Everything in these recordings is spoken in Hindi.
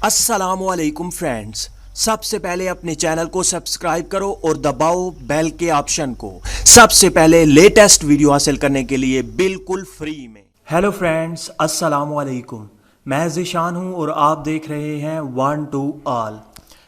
अस्सलामुअलैकुम फ्रेंड्स। सबसे पहले अपने चैनल को सब्सक्राइब करो और दबाओ बेल के ऑप्शन को सबसे पहले लेटेस्ट वीडियो हासिल करने के लिए बिल्कुल फ्री में। हेलो फ्रेंड्स, अस्सलामुअलैकुम। मैं ज़ीशान हूं और आप देख रहे हैं वन टू ऑल।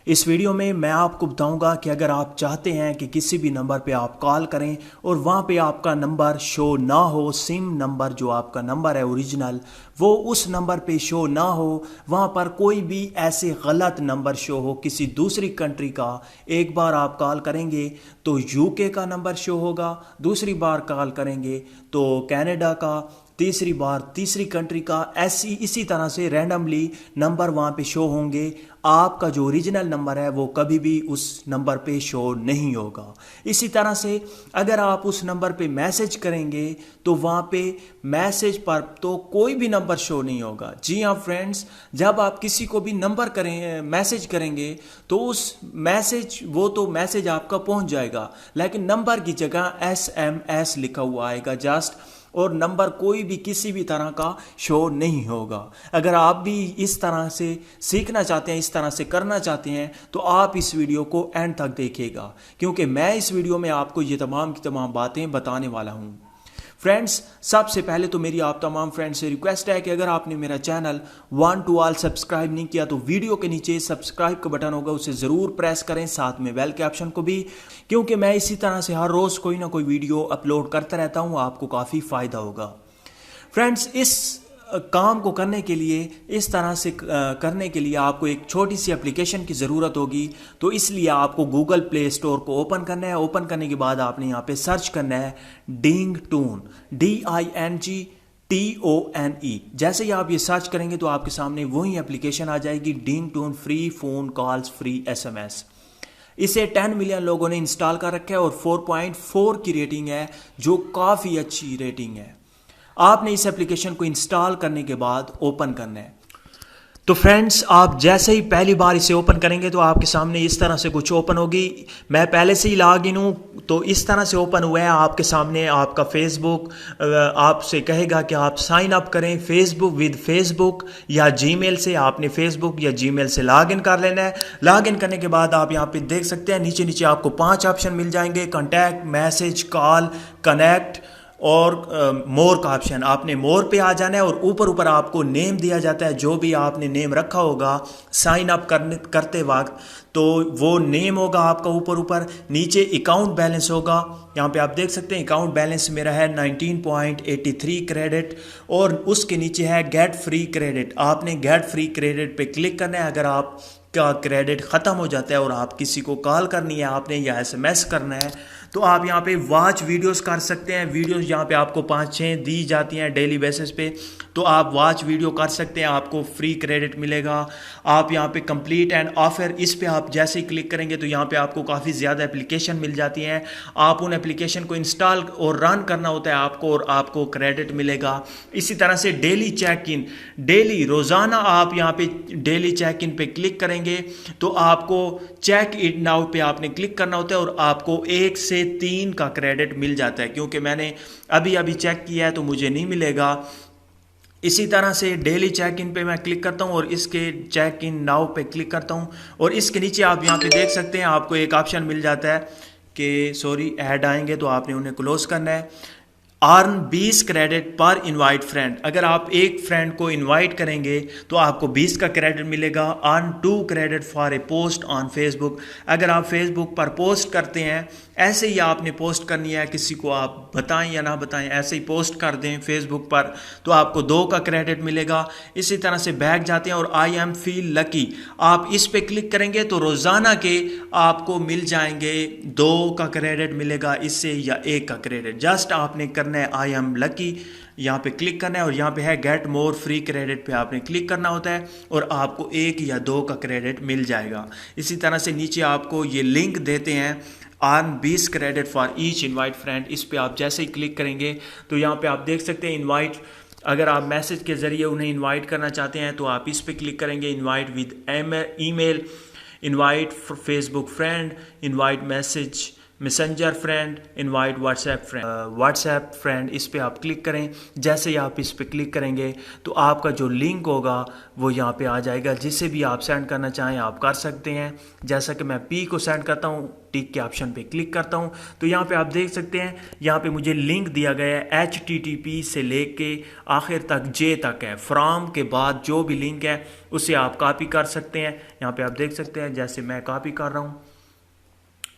इस वीडियो में मैं आपको बताऊंगा कि अगर आप चाहते हैं कि किसी भी नंबर पे आप कॉल करें और वहाँ पे आपका नंबर शो ना हो, सिम नंबर जो आपका नंबर है ओरिजिनल वो उस नंबर पे शो ना हो, वहाँ पर कोई भी ऐसे गलत नंबर शो हो किसी दूसरी कंट्री का, एक बार आप कॉल करेंगे तो यूके का नंबर शो होगा, दूसरी बार कॉल करेंगे तो कनाडा का, तीसरी बार तीसरी कंट्री का, ऐसी इसी तरह से रैंडमली नंबर वहाँ पे शो होंगे। आपका जो ओरिजिनल नंबर है वो कभी भी उस नंबर पे शो नहीं होगा। इसी तरह से अगर आप उस नंबर पे मैसेज करेंगे तो वहाँ पे मैसेज पर तो कोई भी नंबर शो नहीं होगा। जी हाँ फ्रेंड्स, जब आप किसी को भी नंबर करें मैसेज करेंगे तो उस मैसेज आपका पहुँच जाएगा, लेकिन नंबर की जगह SMS लिखा हुआ आएगा जस्ट, और नंबर कोई भी किसी भी तरह का शो नहीं होगा। अगर आप भी इस तरह से सीखना चाहते हैं, इस तरह से करना चाहते हैं तो आप इस वीडियो को एंड तक देखिएगा, क्योंकि मैं इस वीडियो में आपको ये तमाम की तमाम बातें बताने वाला हूँ। फ्रेंड्स, सबसे पहले तो मेरी आप तमाम फ्रेंड्स से रिक्वेस्ट है कि अगर आपने मेरा channel one two all subscribe नहीं किया तो वीडियो के नीचे सब्सक्राइब का बटन होगा, उसे ज़रूर प्रेस करें, साथ में बेल के ऑप्शन को भी, क्योंकि मैं इसी तरह से हर रोज़ कोई ना कोई वीडियो अपलोड करता रहता हूँ, आपको काफ़ी फ़ायदा होगा। फ्रेंड्स, इस काम को करने के लिए, इस तरह से करने के लिए आपको एक छोटी सी एप्लीकेशन की ज़रूरत होगी। तो इसलिए आपको गूगल प्ले स्टोर को ओपन करना है। ओपन करने के बाद आपने यहाँ पे सर्च करना है डिंगटोन, DINGTONE। जैसे ही आप ये सर्च करेंगे तो आपके सामने वही एप्लीकेशन आ जाएगी, Dingtone free phone calls free SMS। इसे 10 मिलियन लोगों ने इंस्टॉल कर रखा है और 4.4 की रेटिंग है, जो काफ़ी अच्छी रेटिंग है। आपने इस एप्लीकेशन को इंस्टॉल करने के बाद ओपन करना है। तो फ्रेंड्स, आप जैसे ही पहली बार इसे ओपन करेंगे तो आपके सामने इस तरह से कुछ ओपन होगी। मैं पहले से ही लॉग इन हूँ तो इस तरह से ओपन हुआ है। आपके सामने आपका फेसबुक आपसे कहेगा कि आप साइन अप करें फेसबुक या जीमेल से। आपने फेसबुक या जीमेल से लॉग इन कर लेना है। लॉग इन करने के बाद आप यहाँ पे देख सकते हैं नीचे नीचे आपको 5 ऑप्शन मिल जाएंगे, कॉन्टैक्ट, मैसेज, कॉल, कनेक्ट और मोर का ऑप्शन। आपने मोर पे आ जाना है और ऊपर ऊपर आपको नेम दिया जाता है, जो भी आपने नेम रखा होगा साइन अप करते वक्त, तो वो नेम होगा आपका ऊपर ऊपर। नीचे अकाउंट बैलेंस होगा, यहाँ पे आप देख सकते हैं अकाउंट बैलेंस मेरा है 19.83 क्रेडिट, और उसके नीचे है गेट फ्री क्रेडिट। आपने गेट फ्री क्रेडिट पे क्लिक करना है। अगर आप का क्रेडिट ख़त्म हो जाता है और आप किसी को कॉल करनी है आपने या SMS करना है तो आप यहाँ पे वॉच वीडियोस कर सकते हैं। वीडियोस यहाँ पे आपको 5-6 दी जाती हैं डेली बेसिस पे, तो आप वॉच वीडियो कर सकते हैं, आपको फ्री क्रेडिट मिलेगा। आप यहाँ पे कंप्लीट एंड ऑफर, इस पे आप जैसे ही क्लिक करेंगे तो यहाँ पे आपको काफ़ी ज़्यादा एप्लीकेशन मिल जाती हैं। आप उन एप्लीकेशन को इंस्टॉल और रन करना होता है आपको, और आपको क्रेडिट मिलेगा। इसी तरह से डेली चेक इन, डेली रोज़ाना आप यहाँ पे डेली चेक इन पे क्लिक करेंगे तो आपको चेक इट नाउ पे आपने क्लिक करना होता है और आपको 1 से 3 का क्रेडिट मिल जाता है। क्योंकि मैंने अभी चेक किया है तो मुझे नहीं मिलेगा। इसी तरह से डेली चेक इन पे मैं क्लिक करता हूं और इसके चेक इन नाउ पे क्लिक करता हूं, और इसके नीचे आप यहां पे देख सकते हैं आपको एक ऑप्शन मिल जाता है कि ऐड आएंगे तो आपने उन्हें क्लोज करना है। अर्न 20 क्रेडिट पर इनवाइट फ्रेंड। अगर आप एक फ्रेंड को इनवाइट करेंगे तो आपको 20 का क्रेडिट मिलेगा। Earn 2 credit for a post on Facebook. अगर आप फेसबुक पर पोस्ट करते हैं, ऐसे ही आपने पोस्ट करनी है, किसी को आप बताएं या ना बताएं, ऐसे ही पोस्ट कर दें फेसबुक पर तो आपको 2 का क्रेडिट मिलेगा। इसी तरह से बैक जाते हैं और आई एम फील लकी, आप इस पे क्लिक करेंगे तो रोज़ाना के आपको मिल जाएंगे 2 का क्रेडिट मिलेगा इससे, या 1 का क्रेडिट। जस्ट आपने करना है आई एम लकी, यहाँ पे क्लिक करना है और यहाँ पे है गेट मोर फ्री क्रेडिट पे आपने क्लिक करना होता है और आपको 1 या 2 का क्रेडिट मिल जाएगा। इसी तरह से नीचे आपको ये लिंक देते हैं, earn 20 credit for each invite friend. इस पे आप जैसे ही क्लिक करेंगे तो यहाँ पे आप देख सकते हैं इनवाइट, अगर आप मैसेज के ज़रिए उन्हें इनवाइट करना चाहते हैं तो आप इस पे क्लिक करेंगे, invite with email, invite Facebook friend, invite message messenger friend, invite WhatsApp friend, इस पे आप क्लिक करें। जैसे ही आप इस पे क्लिक करेंगे तो आपका जो लिंक होगा वो यहाँ पे आ जाएगा। जिसे भी आप सेंड करना चाहें आप कर सकते हैं। जैसा कि मैं पी को सेंड करता हूँ, टिक के ऑप्शन पे क्लिक करता हूँ तो यहाँ पे आप देख सकते हैं, यहाँ पे मुझे लिंक दिया गया है HTTP से लेके आखिर तक J तक है। फ्रॉम के बाद जो भी लिंक है उसे आप कॉपी कर सकते हैं। यहाँ पे आप देख सकते हैं, जैसे मैं कॉपी कर रहा हूँ,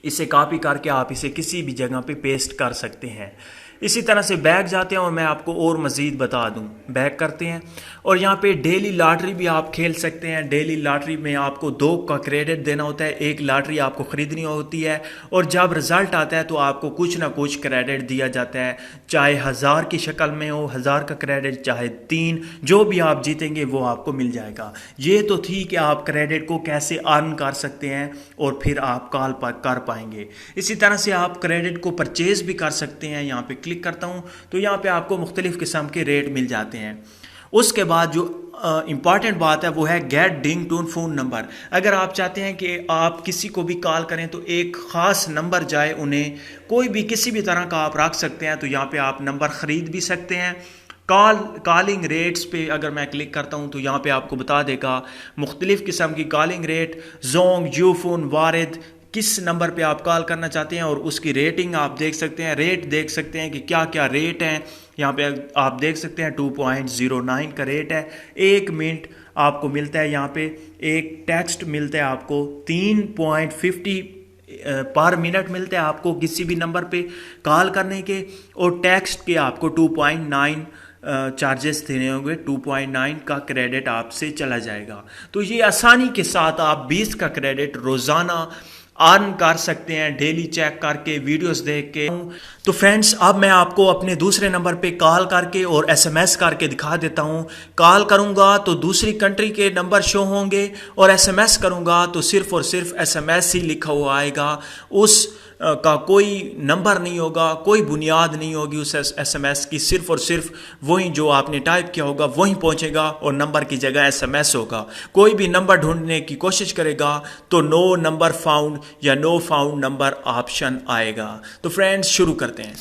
इसे कॉपी करके आप इसे किसी भी जगह पे पेस्ट कर सकते हैं। इसी तरह से बैक जाते हैं और मैं आपको और मज़ीद बता दूं। बैक करते हैं और यहाँ पे डेली लॉटरी भी आप खेल सकते हैं। डेली लॉटरी में आपको 2 का क्रेडिट देना होता है। एक लॉटरी आपको ख़रीदनी होती है और जब रिज़ल्ट आता है तो आपको कुछ ना कुछ क्रेडिट दिया जाता है, चाहे 1000 की शक्ल में हो, 1000 का क्रेडिट, चाहे 3, जो भी आप जीतेंगे वो आपको मिल जाएगा। ये तो थी कि आप क्रेडिट को कैसे अर्न कर सकते हैं और फिर आप कॉल कर पाएंगे। इसी तरह से आप क्रेडिट को परचेज भी कर सकते हैं। यहाँ पे क्लिक करता हूँ तो यहाँ पे आपको मुख्तलिफ किस्म के रेट मिल जाते हैं। उसके बाद जो इम्पॉर्टेंट बात है वो है गेट डिंग टोन फ़ोन नंबर। अगर आप चाहते हैं कि आप किसी को भी कॉल करें तो एक ख़ास नंबर जाए, उन्हें कोई भी किसी भी तरह का आप रख सकते हैं, तो यहाँ पे आप नंबर ख़रीद भी सकते हैं। कॉलिंग रेट्स पे अगर मैं क्लिक करता हूँ तो यहाँ पे आपको बता देगा मुख्तलिफ़ किस्म की कॉलिंग रेट, जोंग, यूफोन, वारिद, किस नंबर पे आप कॉल करना चाहते हैं और उसकी रेटिंग आप देख सकते हैं। रेट देख सकते हैं कि क्या क्या रेट हैं। यहाँ पे आप देख सकते हैं 2.09 का रेट है। 1 मिनट आपको मिलता है, यहाँ पे एक टेक्स्ट मिलता है आपको 3.50 पर मिनट मिलता है आपको किसी भी नंबर पे कॉल करने के, और टेक्स्ट के आपको 2.9 चार्जेस देने होंगे। 2.9 का क्रेडिट आपसे चला जाएगा। तो ये आसानी के साथ आप 20 का क्रेडिट रोज़ाना अर्न कर सकते हैं, डेली चेक करके, वीडियोस देख के। तो फ्रेंड्स, अब मैं आपको अपने दूसरे नंबर पे कॉल करके और SMS करके दिखा देता हूँ। कॉल करूँगा तो दूसरी कंट्री के नंबर शो होंगे और SMS करूँगा तो सिर्फ़ और सिर्फ SMS ही लिखा हुआ आएगा। उस का कोई नंबर नहीं होगा, कोई बुनियाद नहीं होगी उस SMS की। सिर्फ और सिर्फ वही जो आपने टाइप किया होगा वही पहुंचेगा और नंबर की जगह SMS होगा। कोई भी नंबर ढूंढने की कोशिश करेगा तो नो नंबर फाउंड या नो फाउंड नंबर ऑप्शन आएगा। तो फ्रेंड्स, शुरू करते हैं।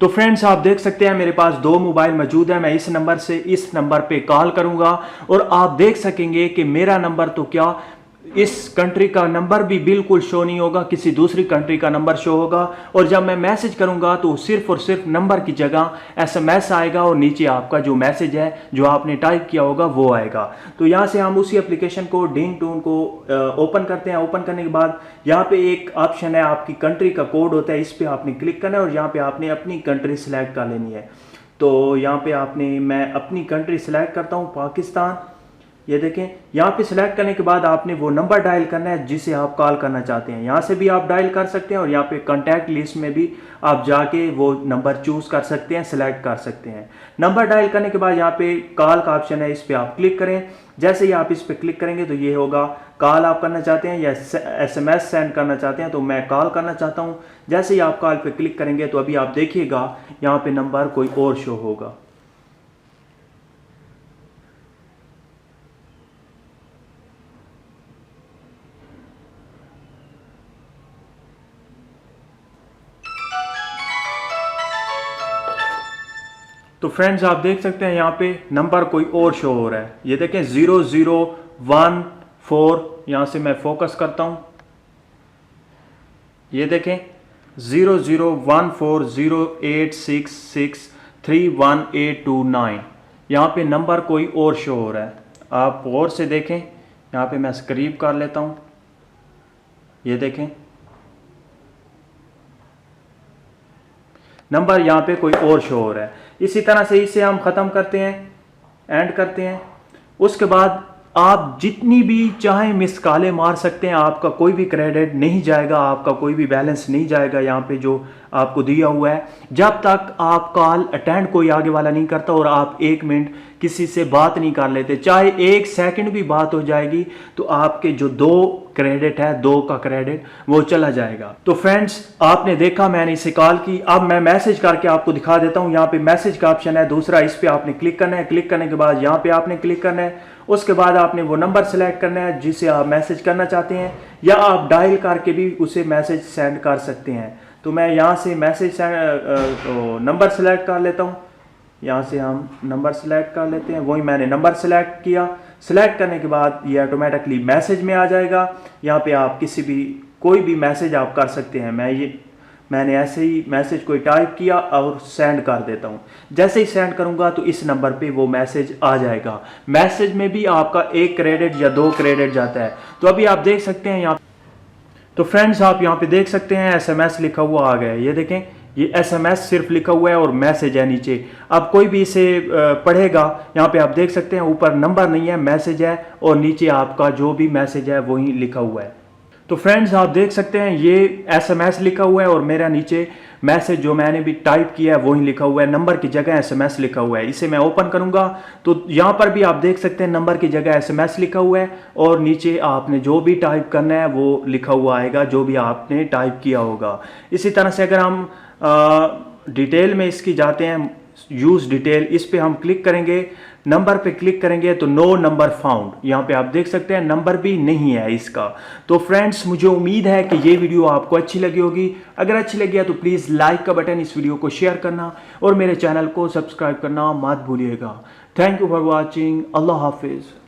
तो फ्रेंड्स, आप देख सकते हैं मेरे पास 2 मोबाइल मौजूद है। मैं इस नंबर से इस नंबर पे कॉल करूंगा और आप देख सकेंगे कि मेरा नंबर तो क्या, इस कंट्री का नंबर भी बिल्कुल शो नहीं होगा, किसी दूसरी कंट्री का नंबर शो होगा। और जब मैं मैसेज करूंगा तो सिर्फ और सिर्फ नंबर की जगह SMS आएगा और नीचे आपका जो मैसेज है जो आपने टाइप किया होगा वो आएगा। तो यहाँ से हम उसी एप्लीकेशन को डिंग टोन को ओपन करते हैं। ओपन करने के बाद यहाँ पे एक ऑप्शन है, आपकी कंट्री का कोड होता है, इस पर आपने क्लिक करना है और यहाँ पे आपने अपनी कंट्री सेलेक्ट कर लेनी है। तो यहाँ पे मैं अपनी कंट्री सेलेक्ट करता हूँ, पाकिस्तान। ये देखें, यहाँ पे सिलेक्ट करने के बाद आपने वो नंबर डायल करना है जिसे आप कॉल करना चाहते हैं। यहाँ से भी आप डायल कर सकते हैं और यहाँ पे कॉन्टैक्ट लिस्ट में भी आप जाके वो नंबर चूज़ कर सकते हैं, सिलेक्ट कर सकते हैं। नंबर डायल करने के बाद यहाँ पे कॉल का ऑप्शन है, इस पर आप क्लिक करें। जैसे ही आप इस पर क्लिक करेंगे तो ये होगा, कॉल आप करना चाहते हैं या SMS सेंड करना चाहते हैं। तो मैं कॉल करना चाहता हूँ। जैसे ही आप कॉल पर क्लिक करेंगे तो अभी आप देखिएगा यहाँ पर नंबर कोई और शो होगा। तो फ्रेंड्स, आप देख सकते हैं यहाँ पे नंबर कोई और शो हो रहा है। ये देखें 0014, यहाँ से मैं फोकस करता हूँ। ये देखें 001408663189, यहाँ पे नंबर कोई और शो हो रहा है। आप गौर से देखें, यहाँ पे मैं करीब कर लेता हूँ। ये देखें नंबर यहाँ पे कोई और शो हो रहा है। इसी तरह से इसे हम ख़त्म करते हैं, एंड करते हैं। उसके बाद आप जितनी भी चाहें मिस कॉलें मार सकते हैं, आपका कोई भी क्रेडिट नहीं जाएगा, आपका कोई भी बैलेंस नहीं जाएगा यहाँ पे जो आपको दिया हुआ है, जब तक आप कॉल अटेंड कोई आगे वाला नहीं करता और आप 1 मिनट किसी से बात नहीं कर लेते। चाहे 1 सेकंड भी बात हो जाएगी तो आपके जो 2 क्रेडिट है, 2 का क्रेडिट वो चला जाएगा। तो फ्रेंड्स, आपने देखा मैंने इसे कॉल की। अब मैं मैसेज करके आपको दिखा देता हूँ। यहाँ पे मैसेज का ऑप्शन है दूसरा, इस पर आपने क्लिक करना है। क्लिक करने के बाद यहाँ पे आपने क्लिक करना है उसके बाद आपने वो नंबर सेलेक्ट करना है जिसे आप मैसेज करना चाहते हैं, या आप डायल करके भी उसे मैसेज सेंड कर सकते हैं। तो मैं यहाँ से मैसेज नंबर सेलेक्ट कर लेता हूँ। यहाँ से हम नंबर सेलेक्ट कर लेते हैं, वही मैंने नंबर सेलेक्ट किया। सेलेक्ट करने के बाद ये ऑटोमेटिकली मैसेज में आ जाएगा। यहाँ पे आप कोई भी मैसेज आप कर सकते हैं। मैंने ऐसे ही मैसेज कोई टाइप किया और सेंड कर देता हूँ। जैसे ही सेंड करूँगा तो इस नंबर पे वो मैसेज आ जाएगा। मैसेज में भी आपका 1 क्रेडिट या 2 क्रेडिट जाता है। तो अभी आप देख सकते हैं यहाँ, तो फ्रेंड्स आप यहाँ पे देख सकते हैं SMS लिखा हुआ आ गया है। ये देखें, ये SMS सिर्फ लिखा हुआ है और मैसेज है नीचे। अब कोई भी इसे पढ़ेगा, यहाँ पे आप देख सकते हैं ऊपर नंबर नहीं है, मैसेज है, और नीचे आपका जो भी मैसेज है वही लिखा हुआ है। तो फ्रेंड्स आप देख सकते हैं ये SMS लिखा हुआ है और मेरा नीचे मैसेज जो मैंने भी टाइप किया है वही लिखा हुआ है, नंबर की जगह SMS लिखा हुआ है। इसे मैं ओपन करूंगा तो यहाँ पर भी आप देख सकते हैं नंबर की जगह SMS लिखा हुआ है और नीचे आपने जो भी टाइप करना है वो लिखा हुआ आएगा, जो भी आपने टाइप किया होगा। इसी तरह से अगर हम डिटेल में इसकी जाते हैं, यूज डिटेल, इस पे हम क्लिक करेंगे, नंबर पे क्लिक करेंगे तो नो नंबर फाउंड, यहाँ पे आप देख सकते हैं नंबर भी नहीं है इसका। तो फ्रेंड्स मुझे उम्मीद है कि ये वीडियो आपको अच्छी लगी होगी। अगर अच्छी लगी है तो प्लीज़ लाइक का बटन, इस वीडियो को शेयर करना और मेरे चैनल को सब्सक्राइब करना मत भूलिएगा। Thank you for watching. अल्लाह हाफिज़।